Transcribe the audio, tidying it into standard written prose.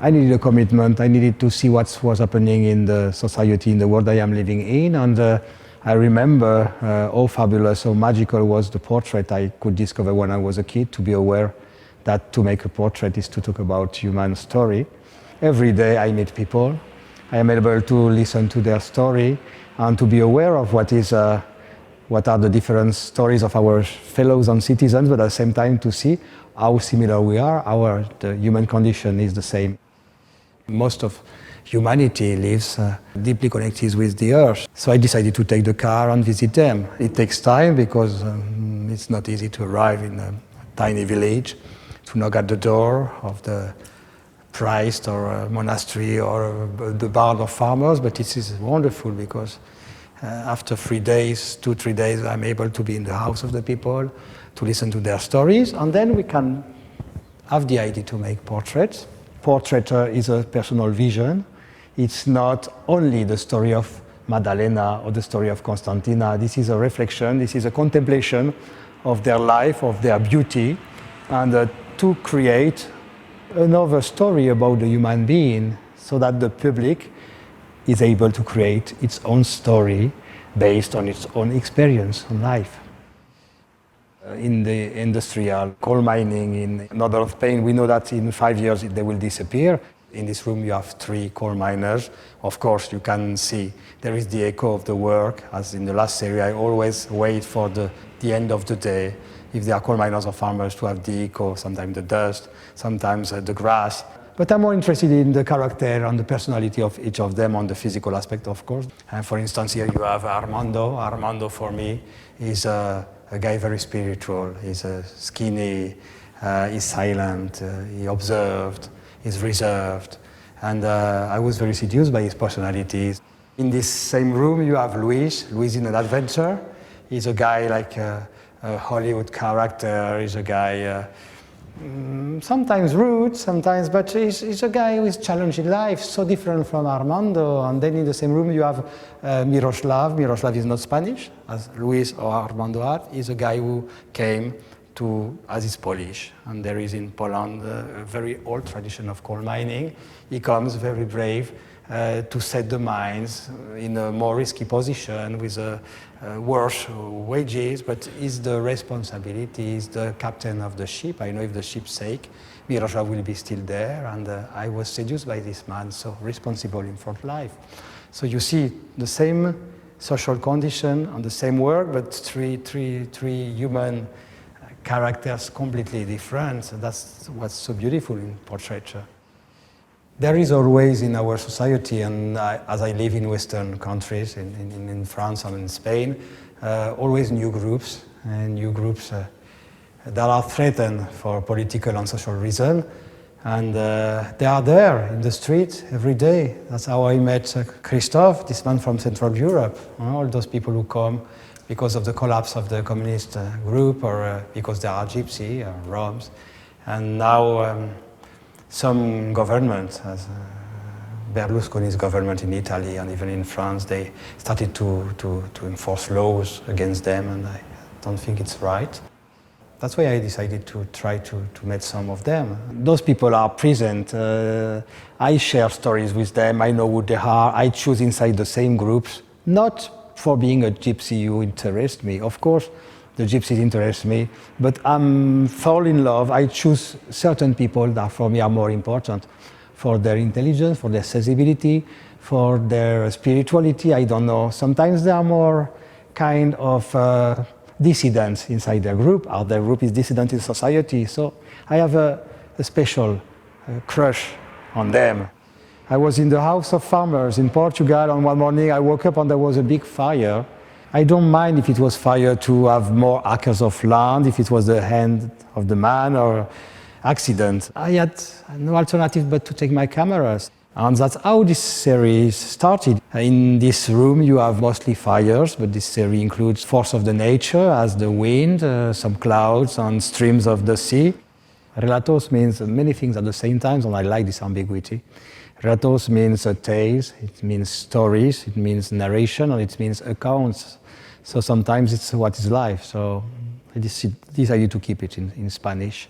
I needed a commitment. I needed to see what was happening in the society, in the world I am living in. And I remember how fabulous, how magical was the portrait I could discover when I was a kid, to be aware that to make a portrait is to talk about human story. Every day I meet people. I am able to listen to their story and to be aware of what are the different stories of our fellows and citizens, but at the same time to see how similar we are, the human condition is the same. Most of humanity lives deeply connected with the earth. So I decided to take the car and visit them. It takes time because it's not easy to arrive in a tiny village, to knock at the door of the priest or a monastery or the barn of farmers, but it is wonderful because after 3 days, 2-3 days, I'm able to be in the house of the people, to listen to their stories, and then we can have the idea to make portraits. Portrait is a personal vision. It's not only the story of Maddalena or the story of Constantina. This is a reflection, this is a contemplation of their life, of their beauty, and to create another story about the human being so that the public is able to create its own story based on its own experience in life. In the industrial coal mining in northern of Spain, we know that in 5 years they will disappear. In this room you have 3 coal miners. Of course you can see there is the echo of the work. As in the last series, I always wait for the end of the day. If they are coal miners or farmers, to have the echo, sometimes the dust, sometimes the grass. But I'm more interested in the character and the personality of each of them, on the physical aspect, of course. And for instance, here you have Armando. Armando, for me, is a guy very spiritual. He's skinny, he's silent, he observed, he's reserved. And I was very seduced by his personality. In this same room, you have Luis. Luis in an adventure. He's a guy like a Hollywood character. He's a guy sometimes rude, sometimes, but he's a guy who is challenged in life, so different from Armando. And then in the same room you have Miroslav. Miroslav is not Spanish, as Luis or Armando are. He's a guy who came as is Polish, and there is in Poland a very old tradition of coal mining. He comes very brave to set the mines in a more risky position with worse wages, but is the responsibility, is the captain of the ship. I know if the ship sinks, Miroslav will be still there, and I was seduced by this man, so responsible in front life. So you see the same social condition and the same work, but three human characters completely different. So that's what's so beautiful in portraiture. There is always in our society, and as I live in Western countries, in France and in Spain, always new groups that are threatened for political and social reasons. And they are there in the street every day. That's how I met Christophe, this man from Central Europe. All those people who come because of the collapse of the communist group, or because they are gypsy or Roms. And now some governments, as Berlusconi's government in Italy and even in France, they started to enforce laws against them, and I don't think it's right. That's why I decided to try to meet some of them. Those people are present. I share stories with them. I know who they are. I choose inside the same groups, not for being a gypsy who interests me. Of course, the gypsies interest me, but I fall in love. I choose certain people that for me are more important, for their intelligence, for their sensibility, for their spirituality. I don't know. Sometimes they are more kind of dissidents inside their group, or their group is dissident in society. So I have a special crush on them. I was in the house of farmers in Portugal, and one morning I woke up and there was a big fire. I don't mind if it was fire to have more acres of land, if it was the hand of the man or accident. I had no alternative but to take my cameras. And that's how this series started. In this room you have mostly fires, but this series includes force of the nature, as the wind, some clouds and streams of the sea. Relatos means many things at the same time, and I like this ambiguity. Relatos means tales, it means stories, it means narration, and it means accounts. So sometimes it's what is life. So I decided to keep it in Spanish.